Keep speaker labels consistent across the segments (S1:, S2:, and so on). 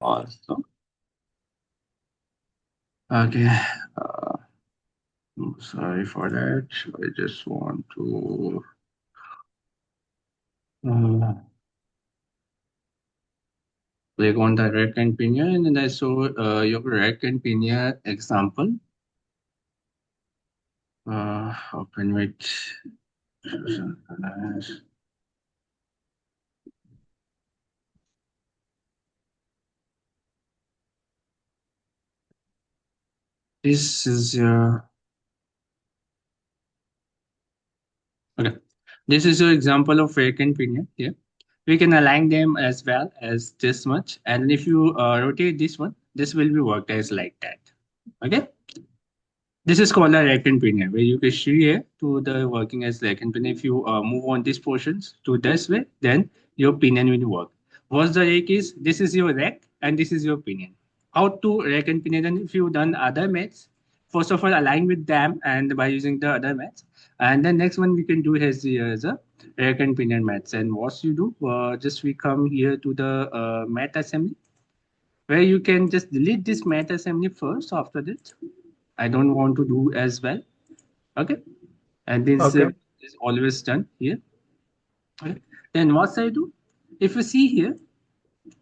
S1: also. Okay. Uh, Sorry for that. I just want to uh, click on the rack and pinion, and then I show your rack and pinion example. Open with this is your okay. This is your example of rack and pinion. Yeah, we can align them as well as this much, and if you rotate this one, this will be worked as like that. Okay. This is called a rack and pinion, where you can see here to the working as rack and pinion. If you move on these portions to this way, then your pinion will work. What the rack is, this is your rack and this is your pinion. How to rack and pinion, and if you've done other maths, first of all, align with them and by using the other maths. And the next one we can do is a rack and pinion maths. And what you do, just we come here to the math assembly, where you can just delete this math assembly first after that. I don't want to do as well. Okay. And this
S2: Okay.
S1: is always done here. Okay. Then what I do, if you see here,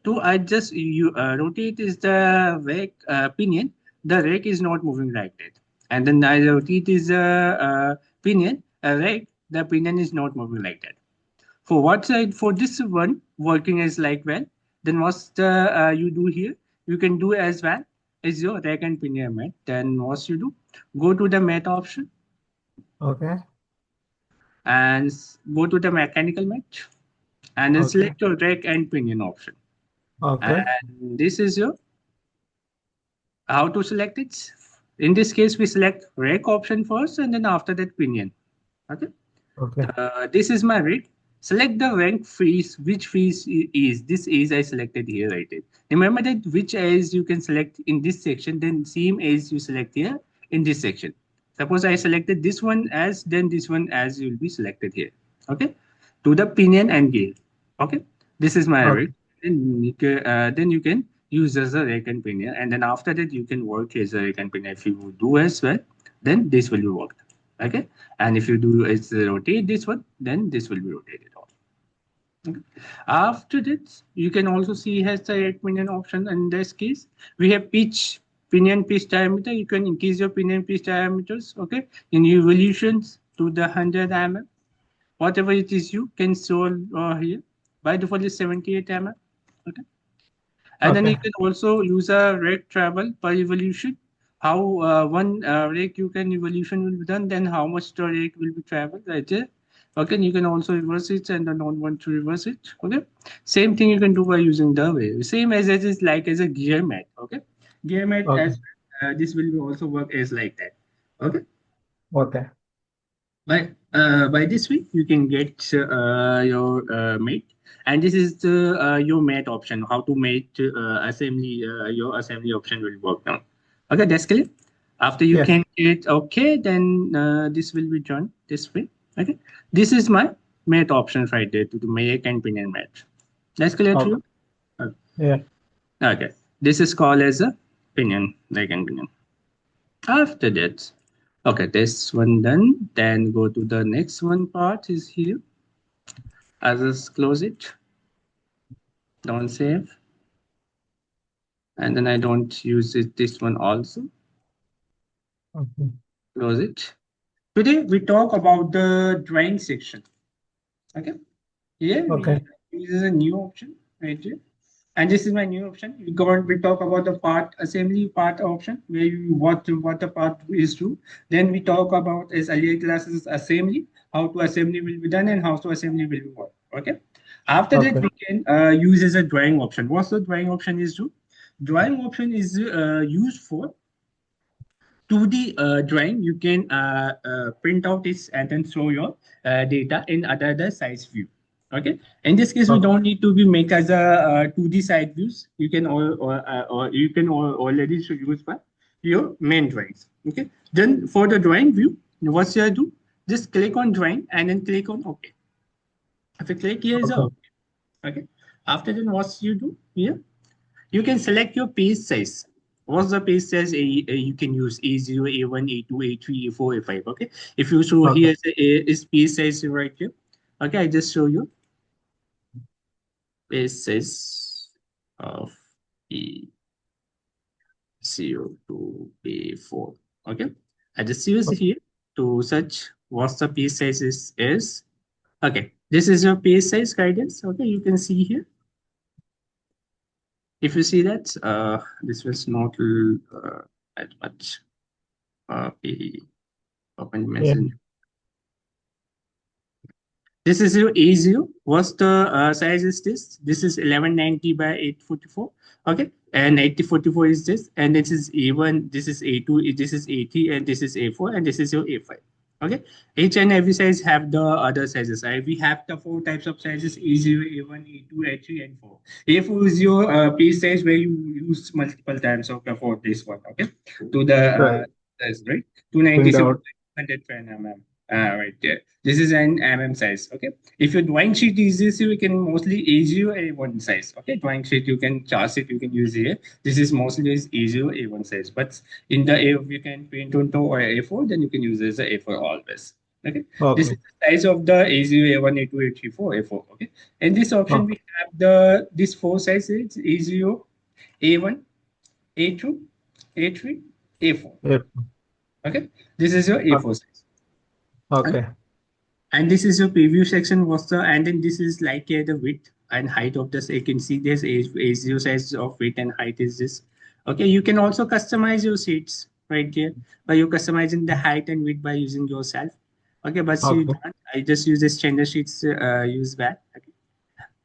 S1: to adjust you rotate is the rake pinion, the rake is not moving like that. And then I rotate is the pinion, rake, the pinion is not moving like that. For what side, for this one working as like well, then what's the you do here, you can do as well as your rack and pinion mat. Then what you do, go to the mat option
S2: Okay.
S1: and go to the mechanical match and then
S2: Okay.
S1: select your rack and pinion option.
S2: Okay.
S1: And this is your how to select it. In this case, we select rack option first and then after that pinion. Okay.
S2: Okay.
S1: This is my rack. Select the rank fees, which fees is. This is I selected here, right? Remember that which as you can select in this section, then same as you select here in this section. Suppose I selected this one as, then this one as will be selected here. Okay. To the pinion and gear. Okay. This is my
S2: Okay.
S1: rack. Then you can use as a rack and pinion. And then after that, you can work as a rack and pinion. If you do as well, then this will be worked. Okay. And if you do is rotate this one, then this will be rotated off. Okay. After this, you can also see has the 8 pinion option. In this case, we have pinion pitch diameter. You can increase your pinion pitch diameters, okay, in evolutions to the 100 mm. Whatever it is, you can show here. By default is 78 mm. Okay. And then you
S2: Okay.
S1: can also use a rake travel per evolution. How one rake you can evolution will be done, then how much the rake will be traveled right there. Okay, you can also reverse it and then don't want to reverse it. Okay, same thing you can do by using the way. Same as it is like as a gear mat. Okay, gear mat
S2: Okay.
S1: as this will also work as like that. Okay,
S2: Okay.
S1: by this way you can get your mate, and this is the your mate option. How to mate assembly your assembly option will work now. Okay, that's clear. After you
S2: Yes.
S1: can get okay, then this will be done this way. Okay, this is my mate options right there to make and pin and match. That's clear to
S2: Okay.
S1: you. Okay.
S2: Yeah.
S1: Okay. This is called as a pinion, like and pinion. After that, okay, this one done. Then go to the next one part is here. I just close it, don't save, and then I don't use it. This one also
S2: Okay.
S1: close it. Today we talk about the drawing section. Okay, here we
S2: Okay.
S1: this is a new option right here. And this is my new option. We talk about the part assembly part option where you what the part is to. Then we talk about as earlier classes assembly, how to assembly will be done and how to assembly will be work. Okay. After that,
S2: Okay.
S1: we can use as a drawing option. What's the drawing option is to? Drawing option is used for 2D drawing. You can print out this and then show your data in other size view. Okay. In this case, we
S2: Okay.
S1: don't need to be make as a 2D side views. You can or you can already use by your main drawings. Okay. Then for the drawing view, what you do? Just click on drawing and then click on OK. If you click here is a
S2: Okay.
S1: OK. Okay. After then, what you do here? You can select your page size. What's the page size? You can use A0, A1, A2, A3, A4, A5. Okay. If you show
S2: Okay.
S1: here is page size right here. Okay, I just show you page size of A0 to A4. Okay. I just use here to search what's the page size is. Okay. This is your page size guidance. Okay, you can see here. If you see that, this was not that much. The open
S2: Yeah.
S1: message. This is your A0. What's the size is this? This is 1190 by 844. Okay. And 8044 is this. And this is A1, this is A2, this is A3, and this is A4, and this is your A5. Okay. Each and every size have the other sizes. We have the four types of sizes: A0, A1, A2, A3, and 4. A4 is your piece size where you use multiple times of the for this one. Okay. To the
S2: Right.
S1: size, right?
S2: Print
S1: 297
S2: out.
S1: 110 mm. Right there. This is an size. Okay. If your drawing sheet is this, you can mostly A0 A1 size. Okay. Drawing sheet you can charge it, you can use here. This is mostly is A0 A1 size. But in the A, if you can print onto or A4, then you can use this as a A4 always. Okay. This
S2: Okay.
S1: is the size of the A0, A1, A2, A3, 4, A4. Okay. In this option,
S2: Okay.
S1: we have the this four sizes: A0, A1, A2, A3, A4.
S2: Yeah.
S1: Okay. This is your
S2: Okay.
S1: A4 size. Okay.
S2: Okay.
S1: And this is your preview section was the, and then this is like the width and height of this. You can see this A0 size of width and height is this. Okay, you can also customize your sheets right here by you customizing the height and width by using yourself. Okay, but you
S2: Okay.
S1: don't. I just use the standard sheets use that okay,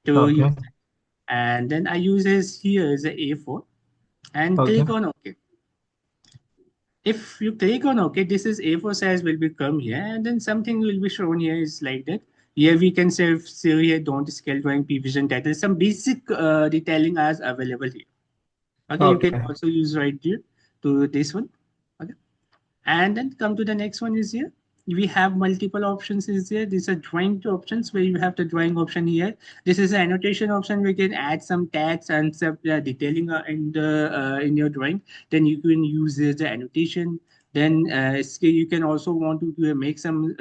S1: to use
S2: Okay.
S1: it. And then I use this here is a A4 and
S2: Okay.
S1: click on OK. If you click on OK, this is A4 size will become here, and then something will be shown here is like that. Here we can say here don't scale drawing prevision title. Some basic detailing are available here. Okay, you can
S2: Okay.
S1: also use right here to this one. Okay. And then come to the next one is here. We have multiple options is here. These are drawing options where you have the drawing option here. This is an annotation option. We can add some tags and some detailing in your drawing. Then you can use the annotation. Then you can also want to make some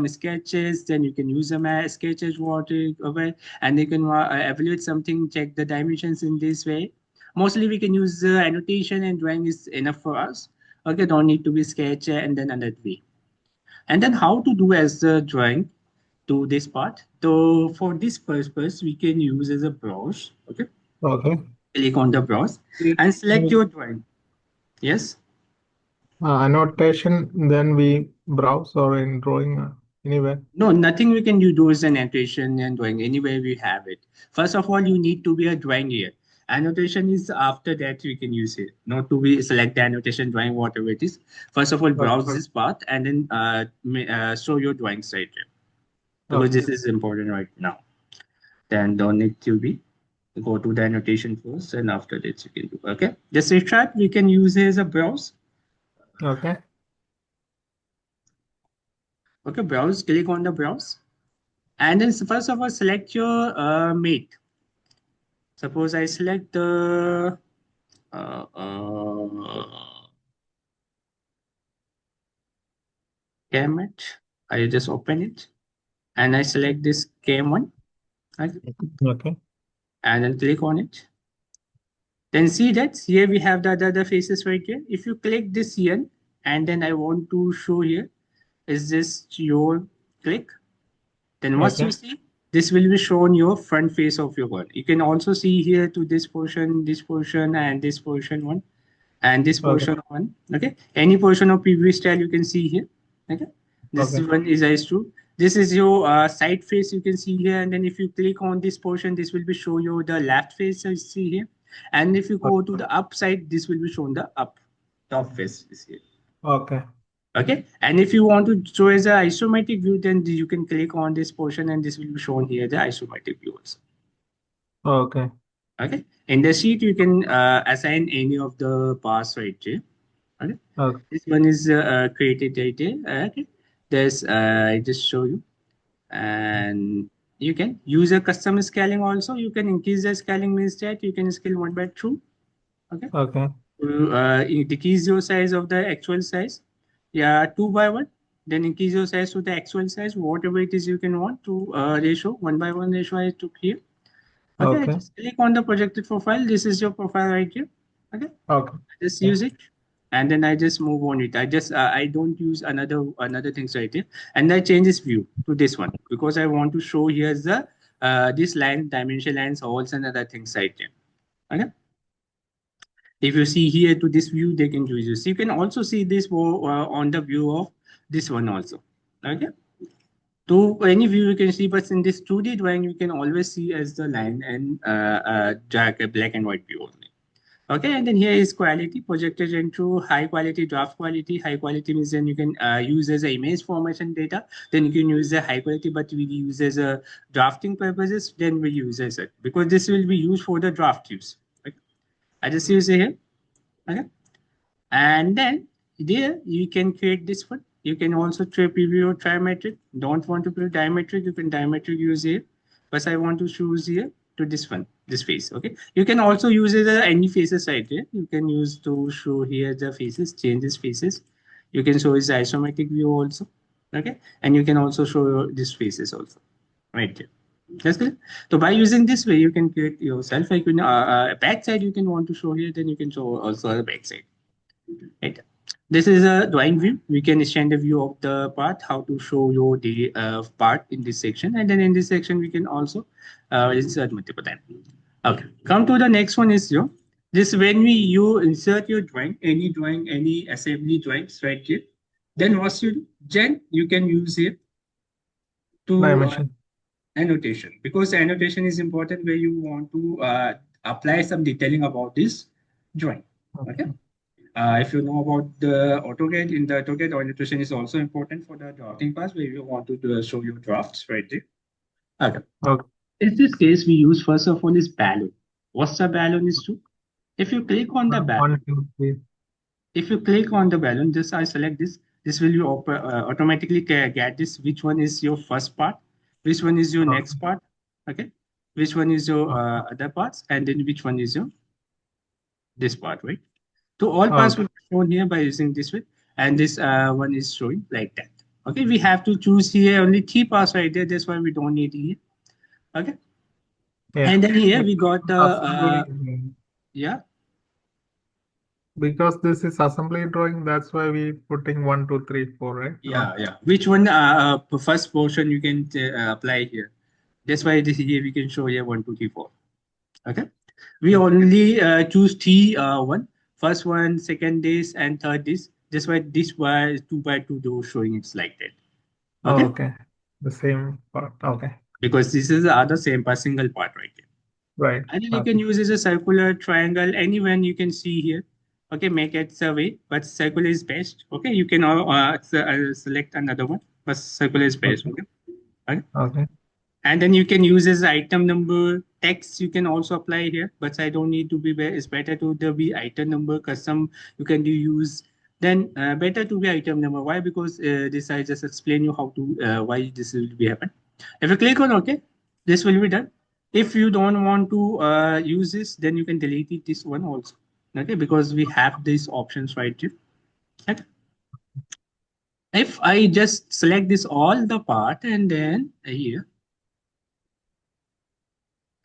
S1: sketches. Then you can use some sketches whatever, and you can evaluate something, check the dimensions in this way. Mostly we can use annotation and drawing is enough for us. Okay, don't need to be sketch and then another way. And then how to do as the drawing to this part. So for this purpose, we can use as a browse. Okay,
S2: Okay.
S1: click on the browse and select your drawing. Yes.
S2: Annotation, then we browse or in drawing anywhere.
S1: No, nothing we can do is an annotation and drawing. Anywhere we have it. First of all, you need to be a drawing here. Annotation is after that we can use it. Not to be select the annotation drawing, whatever it is. First of all,
S2: Okay.
S1: browse this part and then show your drawings right here. Because
S2: Okay.
S1: this is important right now. Then don't need to be go to the annotation first and after that you can do. Okay. Just restart. We can use it as a browse.
S2: Okay.
S1: Okay, browse, click on the browse. And then first of all, select your mate. Suppose I select the uh, uh, mate. I just open it and I select this one, okay,
S2: Okay.
S1: and then click on it. Then see that here we have the other faces right here. If you click this here and then I want to show here, is this your click? Then once you
S2: Okay.
S1: see, this will be shown your front face of your wall. You can also see here to this portion, and this portion one, and this
S2: Okay.
S1: portion one. Okay, any portion of previous style you can see here. Okay, this
S2: Okay.
S1: one is as true. This is your side face you can see here, and then if you click on this portion, this will be show you the left face you see here, and if you go to the up side, this will be shown the up top face is here.
S2: Okay.
S1: Okay, and if you want to show as an isometric view, then you can click on this portion and this will be shown here the isometric view also.
S2: Okay.
S1: Okay, in the sheet you can assign any of the parts right here. Okay,
S2: Okay.
S1: this one is created right here. Okay, there's I just show you, and you can use a custom scaling also. You can increase the scaling means that you can scale 1/2. Okay.
S2: Okay.
S1: You decrease your size of the actual size. Yeah, 2/1. Then increase your size to the actual size, whatever it is you can want to ratio. 1/1 ratio I took here. Okay,
S2: Okay.
S1: just click on the projected profile. This is your profile right here. Okay,
S2: Okay.
S1: just
S2: Yeah.
S1: use it, and then I just move on it. I don't use another things right here, and I change this view to this one because I want to show here's the this line, dimension lines, holes, and other things right here. Okay, if you see here to this view, they can use this. You can also see this on the view of this one also. Okay, to any view you can see, but in this 2D drawing you can always see as the line and drag a black and white view only. Okay, and then here is quality projected into high quality, draft quality. High quality means then you can use as a image formation data. Then you can use the high quality, but we use as a drafting purposes. Then we use as it because this will be used for the draft use. Okay. I just use it here. Okay, and then there you can create this one. You can also preview trimetric. Don't want to put diametric, you can diametric use here. But I want to choose here to this one, this face. Okay. You can also use it as any faces right here. You can use to show here the faces, changes faces. You can show his isometric view also. Okay. And you can also show this faces also. Right here. That's good. So by using this way, you can create yourself. Like back side you can want to show here, then you can show also the back side. Right. This is a drawing view. We can extend a view of the part, how to show you the part in this section. And then in this section, we can also insert multiple times. Okay. Come to the next one is your, this when you insert your drawing, any assembly drawings right here, then what you do? Then you can use it to
S2: Dimension.
S1: annotation because annotation is important where you want to apply some detailing about this drawing. Okay.
S2: Okay.
S1: If you know about the AutoCAD, in the AutoCAD, orientation is also important for the drafting parts where you want to show your drafts right there. Okay.
S2: Okay.
S1: In this case, we use first of all is balloon. What's the balloon is to? If you click on the balloon,
S2: One, two, three.
S1: if you click on the balloon, just I select this. This will automatically get this. Which one is your first part? Which one is your next
S2: Okay.
S1: part? Okay. Which one is your
S2: Okay.
S1: other parts? And then which one is your this part, right? So all parts
S2: Okay.
S1: will be shown here by using this way, and this one is showing like that. Okay, we have to choose here only three parts right there. That's why we don't need here. Okay,
S2: Yeah.
S1: and then here we
S2: Because
S1: got the
S2: assembly,
S1: yeah,
S2: because this is assembly drawing, that's why we putting one, two, three, four, right?
S1: yeah, yeah. Which one? First portion you can apply here. That's why this here we can show here 1, 2, 3, 4. Okay, we
S2: Yeah.
S1: only choose three one. First one, second this, and third this. That's why this was 2/2 though showing it's like that.
S2: Oh,
S1: Okay,
S2: okay. The same part. Okay.
S1: because this is the other same per single part right here.
S2: Right.
S1: And then you
S2: Okay.
S1: can use as a circular triangle, anyone you can see here. Okay, make it survey, but circular is best. Okay, you can select another one, but circular is best.
S2: Okay.
S1: Okay. Okay.
S2: Okay.
S1: And then you can use as item number text. You can also apply here, but I don't need to be. It's better to the be item number custom. You can do use. Then better to be item number. Why? Because this I just explain you how to why this will be happen. If you click on OK, this will be done. If you don't want to use this, then you can delete it, this one also. Okay, because we have these options right here. Okay. If I just select this all the part and then here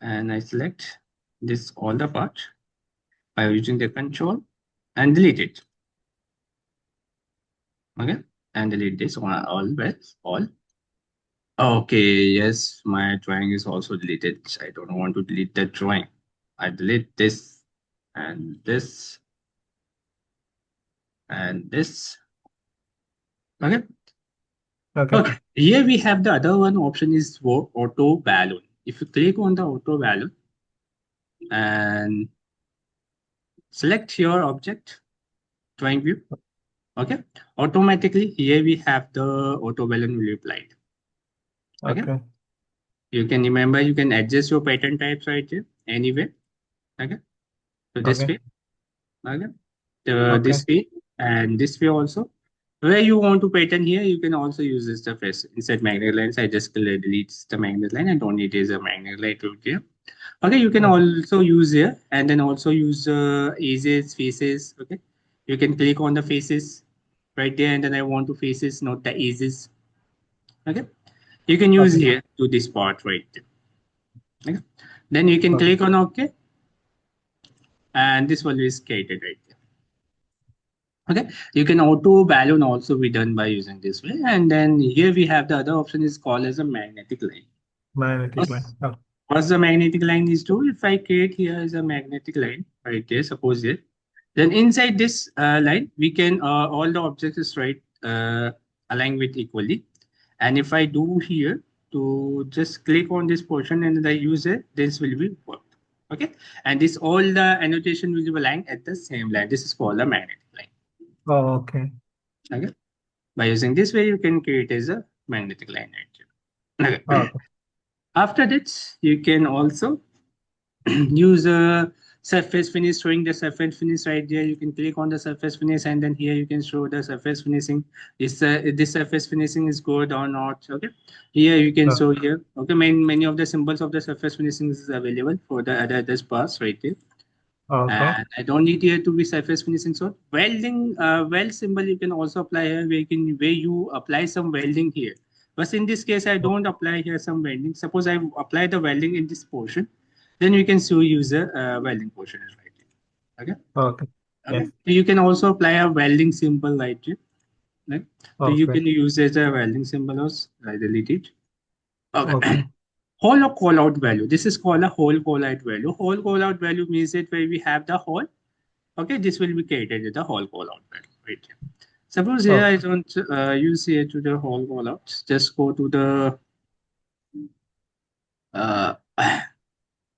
S1: and I select this all the part by using the control and delete it. Okay, and delete this one always all. Okay, yes, my drawing is also deleted. I don't want to delete the drawing. I delete this and this and this. Okay.
S2: Okay.
S1: Okay. Here we have the other one option is for auto balloon. If you click on the auto balloon and select your object drawing view, okay, automatically here we have the auto balloon will be applied. Okay.
S2: Okay.
S1: You can remember you can adjust your pattern types right here anyway. Okay. So this
S2: Okay.
S1: way. Okay.
S2: Okay.
S1: This way and this way also. Where you want to pattern here, you can also use this surface instead magnetic lines. I just delete the magnetic line. I don't need is a magnetic line to here. Okay, you can
S2: Okay.
S1: also use here and then also use edges, faces. Okay, you can click on the faces right there, and then I want to faces, not the edges. Okay, you can use
S2: Okay.
S1: here to this part right there. Okay, then you can
S2: Okay.
S1: click on OK, and this will be created right there. Okay, you can auto balloon also be done by using this way, and then here we have the other option is called as a magnetic line.
S2: Magnetic line.
S1: What's,
S2: Oh,
S1: what the magnetic line is do? If I create here is a magnetic line right there, suppose here, then inside this line we can all the objects is right align with equally, and if I do here to just click on this portion and then I use it, this will be worked. Okay, and this all the annotation will be aligned at the same line. This is called a magnetic line.
S2: oh, okay.
S1: Okay, by using this way you can create as a magnetic line right here. Okay.
S2: Okay.
S1: After that, you can also use a surface finish, showing the surface finish right there. You can click on the surface finish, and then here you can show the surface finishing. Is this surface finishing is good or not? Okay, here you can show here. Okay, many of the symbols of the surface finishing is available for the other parts right there.
S2: Okay.
S1: And I don't need here to be surface finishing. So welding, weld symbol you can also apply here where you apply some welding here. But in this case, I don't apply here some welding. Suppose I apply the welding in this portion, then you can show user welding portion is right here. Okay.
S2: Okay.
S1: Okay.
S2: Yes.
S1: So you can also apply a welding symbol right here. Right? So you
S2: Okay.
S1: can use as a welding symbol also. I delete it. Okay.
S2: Okay.
S1: Whole or call out value. This is called a whole call out value. Whole call out value means it where we have the whole. Okay, this will be created with the whole call out value right here. Suppose here I
S2: Okay.
S1: don't use here to the whole call out. Just go to the uh,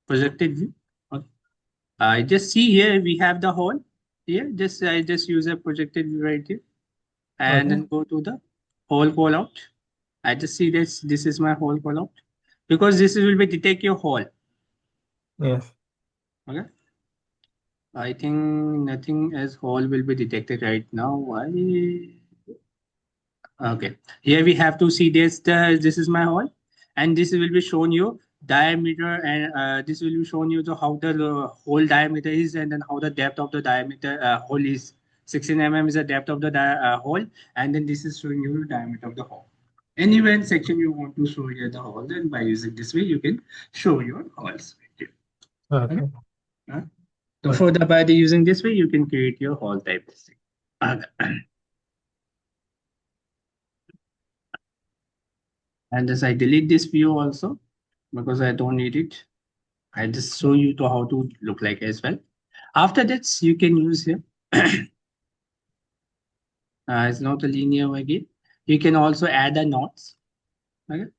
S1: projected view. Okay. I just see here we have the whole here. Just I just use a projected view right here and
S2: Okay.
S1: then go to the whole call out. I just see this. This is my whole call out because this will be detect your whole.
S2: Yes.
S1: Okay. I think nothing as whole will be detected right now. Why? Okay, here we have to see this is my hole, and this will be shown you diameter, and this will be shown you the how the hole diameter is, and then how the depth of the diameter hole is. 16 mm is the depth of the hole, and then this is showing you the diameter of the hole. Anywhere in section you want to show here the hole, then by using this way you can show your holes. Okay.
S2: Okay.
S1: Uh, So
S2: Okay.
S1: for the by the using this way you can create your hole type. And as I delete this view also because I don't need it. I just show you to how to look like as well. After that, you can use here. It's not a linear again. You can also add the nodes. Okay.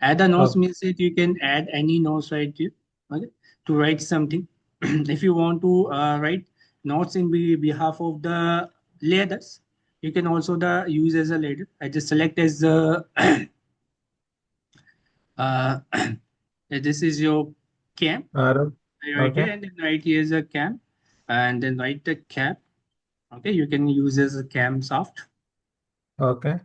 S1: Add the nodes
S2: Okay.
S1: means that you can add any nodes right here. Okay. To write something. If you want to write nodes in behalf of the layers, you can also the use as a ladder. I just select as the uh, this is your cam
S2: Arrow.
S1: right here,
S2: Okay.
S1: and then right here is a cam, and then write the cap. Okay, you can use as a cam soft.
S2: Okay.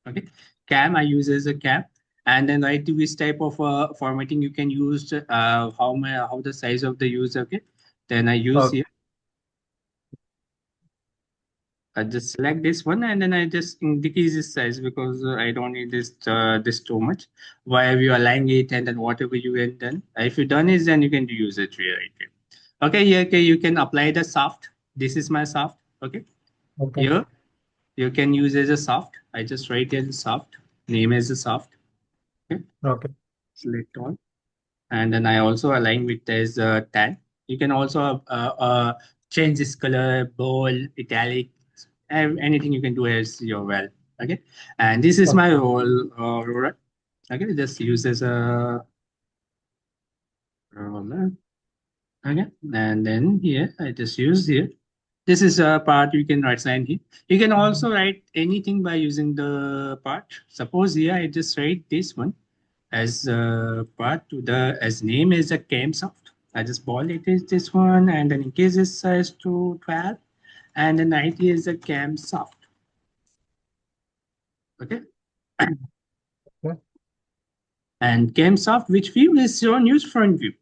S1: Okay, cam I use as a cam, and then write to which type of formatting you can use. How the size of the user. Okay, then I use
S2: Okay.
S1: here. I just select this one and then I just decrease this size because I don't need this too much. Why have you align it and then whatever you have done. If you done is then you can use it here right here. Okay, here okay, you can apply the soft. This is my soft. Okay,
S2: Okay.
S1: here you can use as a soft. I just write as a soft. Name as a soft. Okay,
S2: Okay.
S1: select all. And then I also align with as tan. You can also change this color, bold, italic, anything you can do as your well. Okay, and this is
S2: Okay.
S1: my role. Roller. Okay, just use as a roller. Okay, and then here I just use here. This is a part you can write sign here. You can also write anything by using the part. Suppose here I just write this one as part to the as name is a Camesoft. I just bold it is this one and then increase this size to 12 and then IT is a Camesoft. Okay.
S2: Okay.
S1: And camshaft, which view is shown use front view,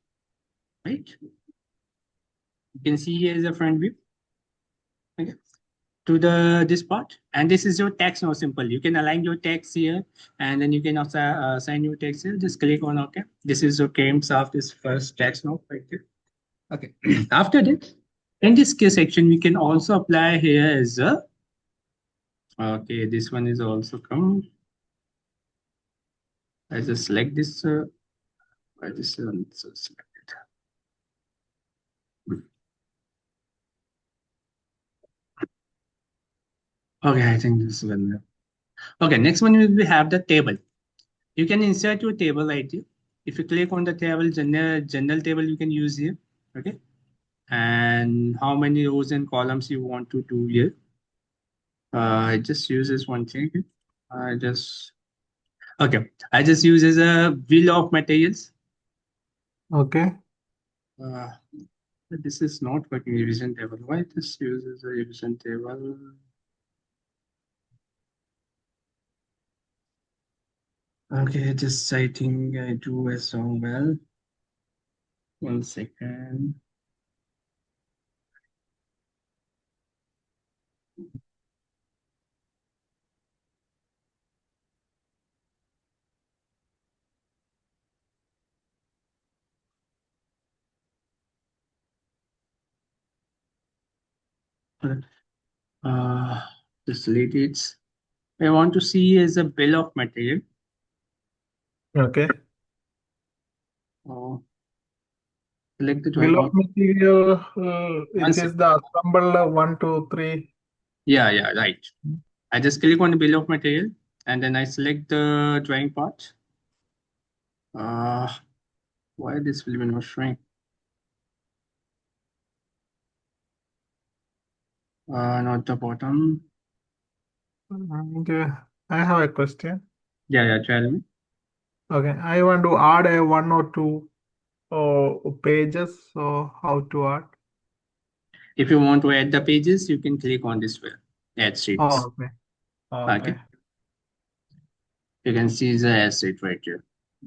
S1: right? You can see here is a front view. Okay. To the this part, and this is your text now. Simple, you can align your text here, and then you can also assign your text here. Just click on OK. This is your camshaft, this first text now right there. Okay. After that, in this case section, we can also apply here as a okay. This one is also come. I just select this. I just so select it. Okay, I think this one. Okay, next one will be have the table. You can insert your table ID. If you click on the table, general table you can use here. Okay. And how many rows and columns you want to do here. I just use this one thing. I just okay. I just use as a bill of materials.
S2: Okay.
S1: Uh, this is not working revision table. Why this uses a revision table? Okay, just I think I do as well. 1 second. Uh, just delete it. I want to see as a bill of material.
S2: Okay.
S1: Oh, select the
S2: Bill
S1: drawing
S2: of
S1: out.
S2: material,
S1: One
S2: it is
S1: second.
S2: the assembled 1, 2, 3.
S1: Yeah, right. I just click on the bill of material and then I select the drawing part. Uh, why this will be not showing? Not the bottom.
S2: Okay. I have a question.
S1: Yeah, tell me.
S2: Okay. I want to add a 1 or 2 pages. So how to add?
S1: If you want to add the pages, you can click on this way. Add
S2: Oh,
S1: sheets.
S2: okay. Okay.
S1: Okay. You can see the add sheet right here.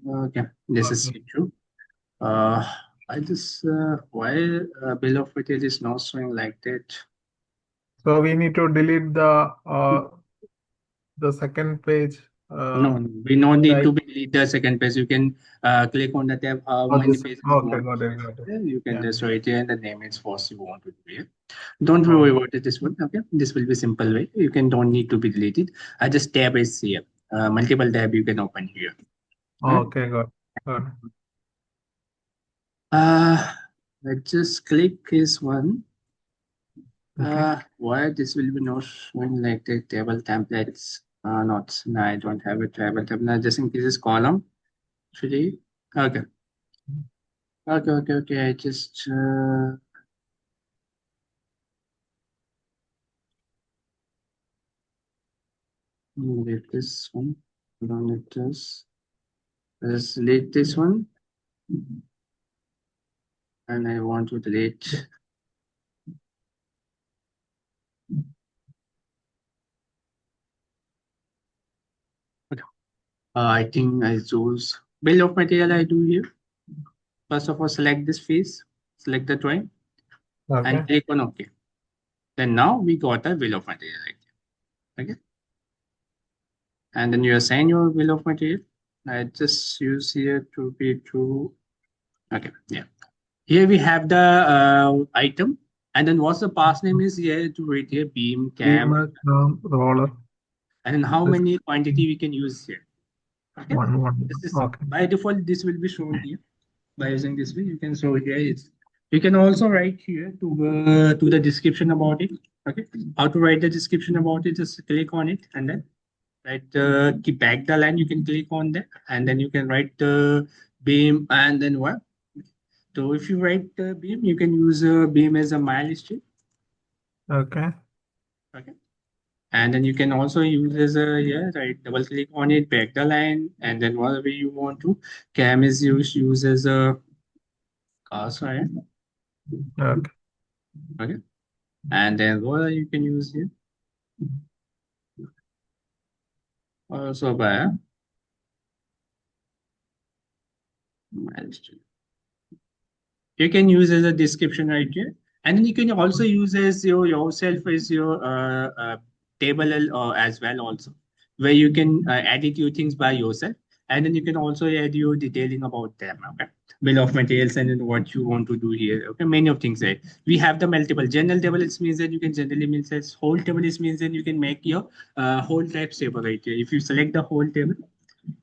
S1: Okay. This is
S2: Okay.
S1: sheet 2. Uh, I just why bill of material is not showing like that.
S2: So we need to delete the second page.
S1: No, we no need
S2: Right.
S1: to delete the second page. You can click on the tab how
S2: Oh,
S1: many
S2: this.
S1: pages you
S2: Okay.
S1: want to
S2: Got
S1: show
S2: it.
S1: it
S2: Got
S1: right
S2: it.
S1: there. You can
S2: Yeah.
S1: just show it here and the name is first you want to do here. Don't worry
S2: Oh,
S1: about it, this one. Okay, this will be simple way. You can don't need to be deleted. I just tab is here. Multiple tab you can open here. Right?
S2: okay. Got it.
S1: Uh, I just click this one.
S2: Okay.
S1: Why this will be not showing like the table templates? Not. No, I don't have a table template. Just in case it's column. Actually, okay. Okay. I just delete this one. Don't need this. Let's delete this one. And I want to delete. Okay. I think I choose bill of material. I do here. First of all, select this face, select the drawing, and
S2: Okay.
S1: click on OK. Then now we got a bill of material right here. Okay. And then you assign your bill of material. I just use here to be true. Okay. Yeah. Here we have the item. And then what's the pass name is here to read here beam, cam,
S2: Beamer, roller.
S1: and then how
S2: This
S1: many quantity we can use here. Okay.
S2: one.
S1: This is
S2: Okay.
S1: by default, this will be shown here. By using this way, you can show here. You can also write here to the description about it. Okay. How to write the description about it, just click on it and then write keep back the line. You can click on that and then you can write the beam and then what. So if you write the beam, you can use beam as a milestone.
S2: Okay.
S1: Okay. And then you can also use as a yeah, right. Double click on it, back the line, and then whatever you want to. Cam is used as a cursor.
S2: Okay.
S1: Okay. And then roller you can use here. also by a milestone. You can use as a description right here, and then you can also use as your yourself as your table as well also, where you can edit your things by yourself, and then you can also add your detailing about them. Okay, bill of materials and then what you want to do here. Okay, many of things there. We have the multiple general table. It means that you can generally means as whole table. It means that you can make your whole type table right here. If you select the whole table,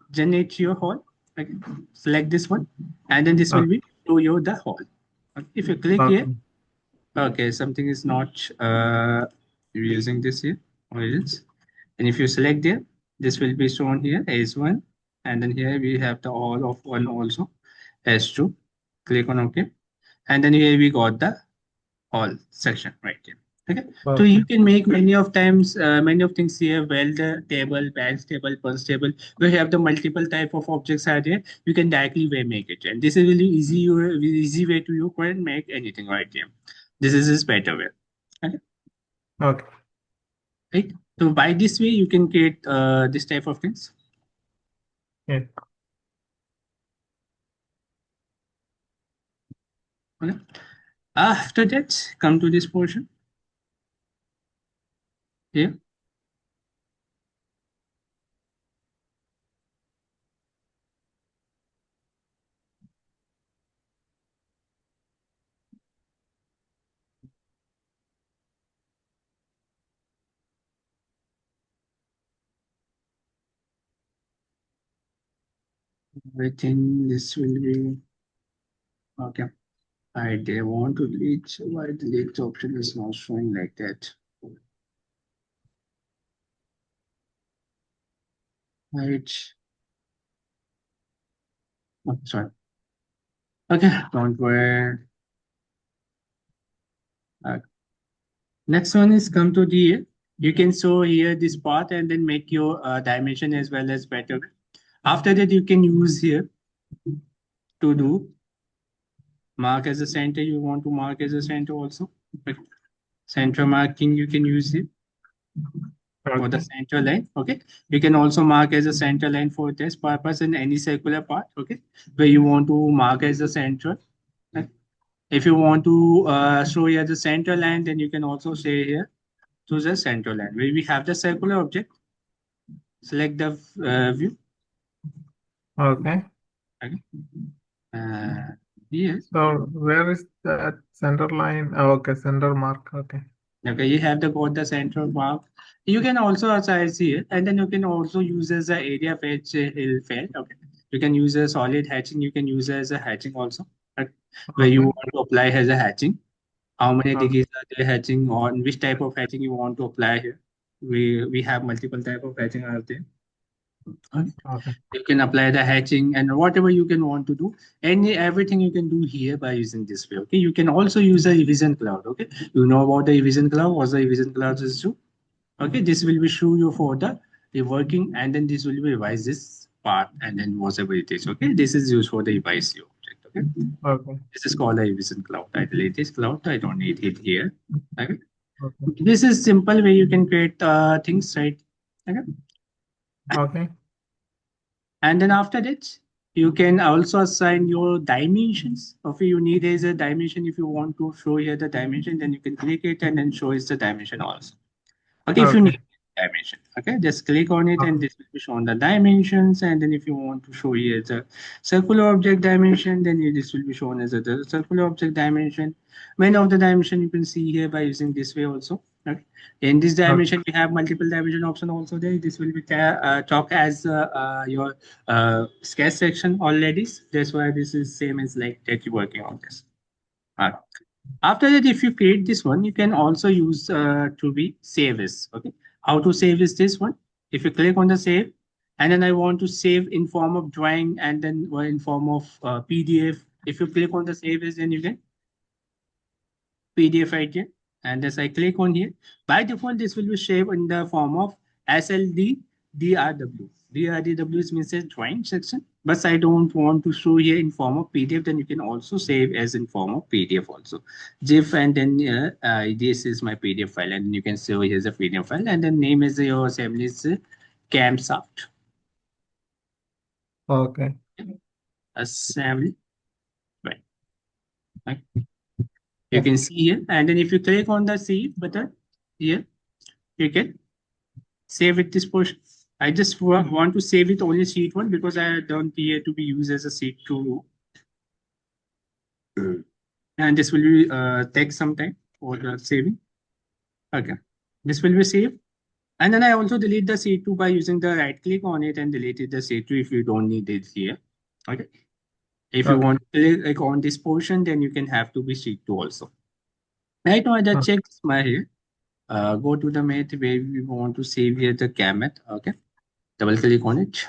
S1: generate your whole. Okay, select this one, and then this will
S2: Okay.
S1: be show you the whole. Okay, if you click here,
S2: Okay.
S1: okay, something is not using this here, origins. And if you select there, this will be shown here as one. And then here we have the all of one also as two. Click on OK. And then here we got the all section right here. Okay, so you
S2: Okay.
S1: can make many of times many of things here. Well, the table, bags table, pulse table. We have the multiple type of objects are there. You can directly way make it, and this is really easy way to you can make anything right here. This is better way. Okay,
S2: Okay.
S1: right. So by this way you can create this type of things.
S2: Yeah.
S1: Okay. After that, come to this portion here. I think this will be okay. I they want to delete. Why delete option is not showing like that? Right. Oh, sorry. Okay, don't worry. Uh, Next one is come to the. You can show here this path and then make your dimension as well as better. After that, you can use here to do mark as a center. You want to mark as a center also. Okay. Center marking you can use it for the
S2: Okay.
S1: center line. Okay. You can also mark as a center line for this purpose in any circular part. Okay. Where you want to mark as a center. Okay. If you want to show here the center line, then you can also say here to the center line. Where we have the circular object, select the view.
S2: Okay.
S1: Okay. Uh, here,
S2: So where is that center line? Oh, okay, center mark. Okay.
S1: okay, you have the got the center mark. You can also size here, and then you can also use as a area fetch hill fed. Okay. You can use a solid hatching. You can use as a hatching also, right? Where you
S2: Okay.
S1: want to apply as a hatching. How many
S2: Okay.
S1: degrees are they hatching, or which type of hatching you want to apply here? We have multiple type of hatching out there. Okay.
S2: Okay.
S1: You can apply the hatching and whatever you can want to do. Everything you can do here by using this way. Okay. You can also use a revision cloud. Okay. You know about the revision cloud, what the revision cloud is do. Okay. This will be show you for the working, and then this will be revise this part and then whatever it is. Okay. This is used for the revise your object. Okay.
S2: Okay.
S1: This is called a revision cloud. I delete this cloud. I don't need it here. Okay.
S2: Okay.
S1: This is simple way you can create things, right? Okay.
S2: Okay.
S1: And then after that, you can also assign your dimensions. If you need as a dimension, if you want to show here the dimension, then you can click it and then show is the dimension also. Okay, if you
S2: Okay.
S1: need dimension, okay, just click on it and
S2: Okay.
S1: this will be shown the dimensions. And then if you want to show here the circular object dimension, then this will be shown as a the circular object dimension. Many of the dimension you can see here by using this way also. Okay. In this
S2: Okay.
S1: dimension, we have multiple dimension option also there. This will be talk as your sketch section already. That's why this is same as like that you're working on this. After that, if you create this one, you can also use to be save as. Okay, how to save is this one. If you click on the save, and then I want to save in form of drawing and then in form of PDF. If you click on the save as, then you can PDF right here. And as I click on here, by default, this will be saved in the form of SLDDRW. DRDW means a drawing section, but I don't want to show here in form of PDF. Then you can also save as in form of PDF also. GIF, and then this is my PDF file, and you can show here's a PDF file, and then name is your assembly camshaft.
S2: Okay.
S1: Assembly. Right. Right. You
S2: Yeah.
S1: can see here, and then if you click on the save button here, you can save it this portion. I just want to save it only sheet one because I don't here to be used as a sheet two, and this will be take some time for the saving. Okay, this will be saved, and then I also delete the sheet two by using the right click on it and deleted the sheet two if you don't need it here. Okay, if you
S2: Okay.
S1: want to click on this portion, then you can have to be sheet two also. Right now, I just check my here. Go to the mate where we want to save here the cam mate. Okay, double click on it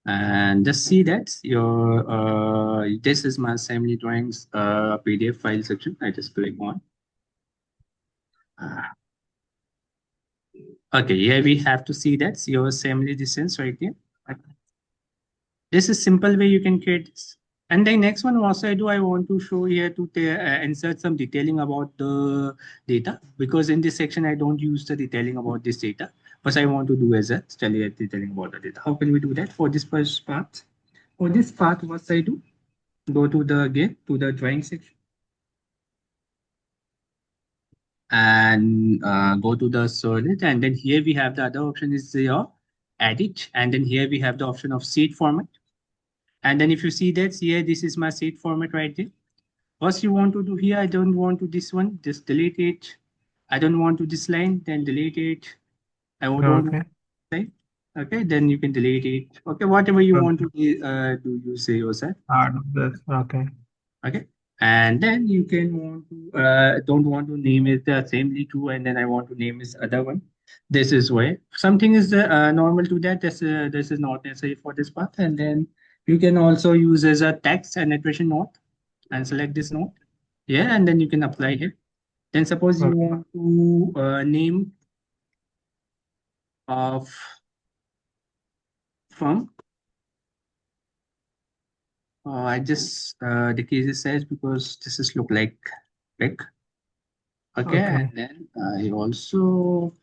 S1: and just see that your this is my assembly drawings PDF file section. I just click on. Okay, here we have to see that your assembly distance right here. This is simple way you can create this. And the next one also I want to show here to insert some detailing about the data because in this section I don't use the detailing about this data, but I want to do as a study detailing about the data. How can we do that for this first part? For this part, what I do? Go to the again to the drawing section and go to the solid, and then here we have the other option is your edit, and then here we have the option of sheet format. And then if you see that here, this is my sheet format right there. What you want to do here, I don't want to this one, just delete it. I don't want to this line, then delete it. I don't want
S2: Okay.
S1: line. Okay, then you can delete it. Okay, whatever you want
S2: Okay.
S1: to do, you say yourself.
S2: Add this. Okay.
S1: Okay, and then you can want to don't want to name it the assembly two, and then I want to name this other one. This is why something is normal to that. This is not necessary for this part, and then you can also use as a text and iteration note and select this note. Yeah, and then you can apply here. Then suppose you
S2: Okay.
S1: want to name of firm. I just decrease the size because this is look like big. Okay, and
S2: Okay.
S1: then I also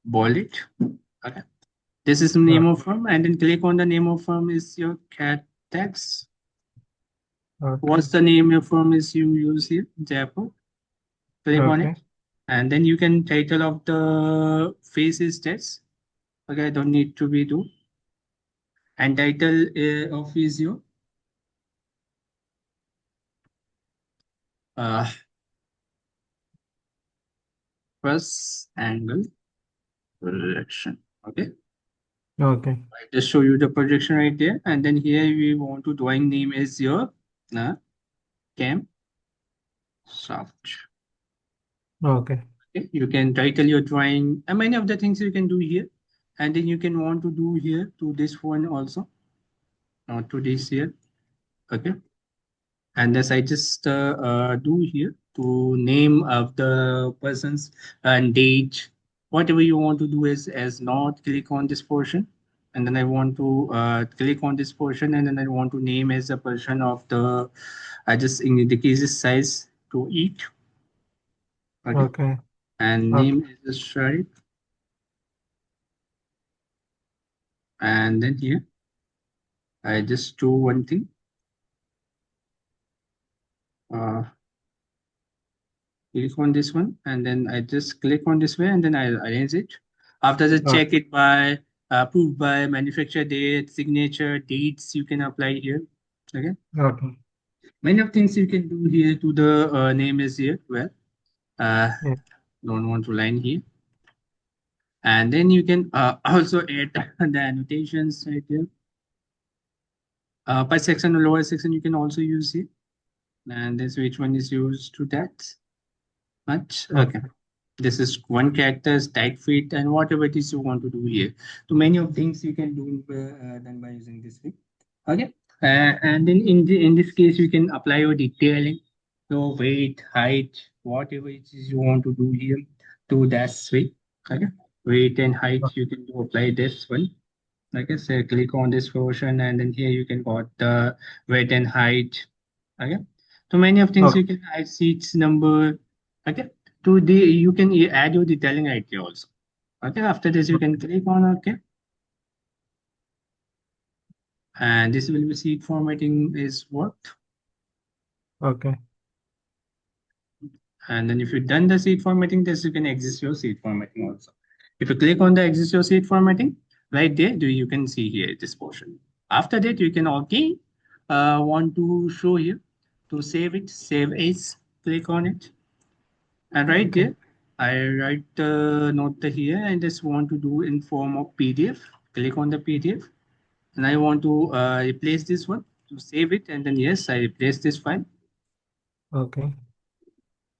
S1: bold it. Okay, this is the name
S2: Okay.
S1: of firm, and then click on the name of firm is your cat tax.
S2: Okay.
S1: What's the name of firm is you use here? Jaipur. Click on
S2: Okay.
S1: it, and then you can title of the face is this. Okay, don't need to be do. And title of is your uh, first angle projection. Okay,
S2: Okay.
S1: I just show you the projection right there, and then here we want to drawing name is your uh, cam soft.
S2: Okay.
S1: Okay, you can title your drawing and many of the things you can do here, and then you can want to do here to this one also, not to this here. Okay, and this I just do here to name of the persons and date, whatever you want to do is as not click on this portion, and then I want to click on this portion, and then I want to name as a person of the I just in the cases size to each. Okay,
S2: Okay.
S1: and
S2: Okay.
S1: name is a Sharif, and then here I just do one thing. Uh, Click on this one, and then I just click on this way, and then I arrange it. After that,
S2: Okay.
S1: check it by approved by manufacturer date, signature, dates you can apply here. Okay,
S2: Okay.
S1: many of things you can do here to the name is here. Well, uh,
S2: Yeah.
S1: don't want to line here, and then you can also add the annotations right here. Per section or lower section you can also use it, and this which one is used to that much. Okay.
S2: Okay.
S1: This is one character's tag fit and whatever it is you want to do here. So many of things you can do done by using this way. Okay. And then in this case, you can apply your detailing, your weight, height, whatever it is you want to do here to that way. Okay. Weight and height, you can do apply this one. Like I said, click on this portion and then here you can got the weight and height. Okay. So many of things
S2: Okay.
S1: you can add seats number. Okay. To the you can add your detailing right here also. Okay, after this you can click on OK, and this will be sheet formatting is worked.
S2: Okay.
S1: And then if you've done the sheet formatting, this you can exit your sheet formatting also. If you click on the exit your sheet formatting, right there, you can see here this portion. After that, you can again want to show here to save it, save as, click on it. And right
S2: Okay.
S1: there, I write note here and just want to do in form of PDF. Click on the PDF and I want to replace this one to save it. And then yes, I replace this file
S2: Okay.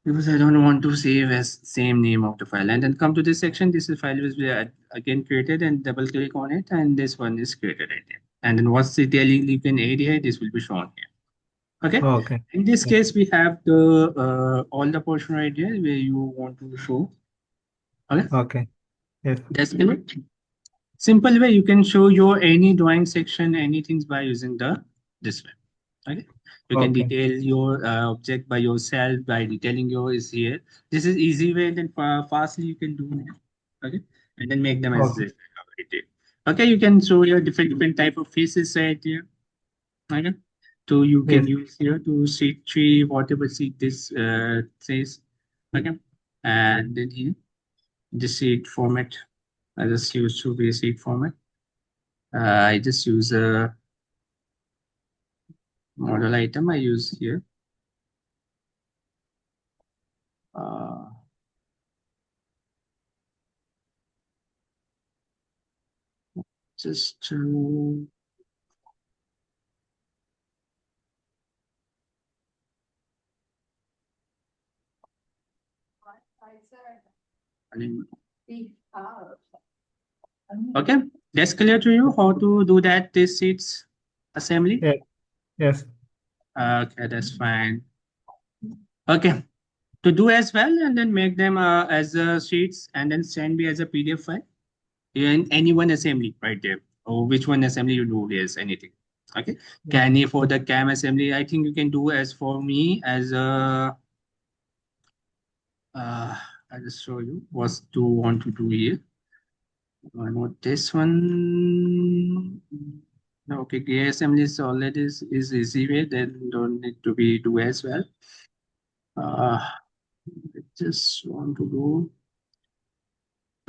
S1: because I don't want to save as same name of the file. And then come to this section. This is file will be again created and double click on it. And this one is created right there. And then what's the detailing you can add here, this will be shown here. Okay.
S2: Okay.
S1: In this
S2: Yes.
S1: case, we have the all the portion right here where you want to show. Okay.
S2: Okay. Yes.
S1: That's correct. Simple way you can show your any drawing section, anything by using the this way. Okay, you can
S2: Okay.
S1: detail your object by yourself by detailing your is here. This is easy way, then fastly you can do it. Okay, and then make them as
S2: Okay.
S1: if detail. Okay, you can show your different type of faces right here. Okay, so you can
S2: Yes.
S1: use here to sheet tree whatever sheet this says. Okay, and then here the sheet format. I just use to be a sheet format. I just use a model item I use here. Uh, just to, I mean, okay, that's clear to you how to do that this seats assembly.
S2: Yes. Yes.
S1: Okay, that's fine. Okay, to do as well and then make them as sheets and then send me as a PDF file in any one assembly right there. Or which one assembly you do is anything. Okay,
S2: Yes.
S1: can you for the cam assembly? I think you can do as for me as a. Uh, I'll just show you what do want to do here. I want this one. Okay, gear assembly is already is easy way. Then don't need to be do as well. I just want to do.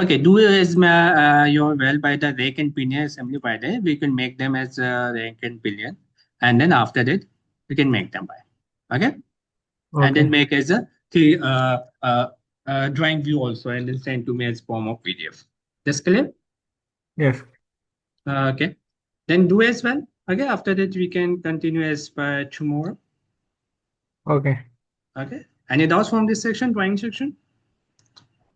S1: Okay, do as your well by the rack and pinion assembly by the we can make them as rack and pinion, and then after that we can make them by. Okay, and then
S2: Okay.
S1: make as a three drawing view also, and then send to me as form of PDF. That's clear.
S2: Yes.
S1: Okay. Then do as well. Okay. After that, we can continue as by tomorrow.
S2: Okay.
S1: Okay. Any doubts from this section, drawing section?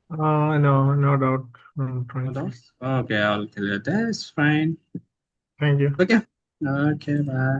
S2: No, no doubt.
S1: No
S2: Drawing section.
S1: doubts. Okay, I'll clear. That's fine.
S2: Thank you.
S1: Okay. Okay. Bye.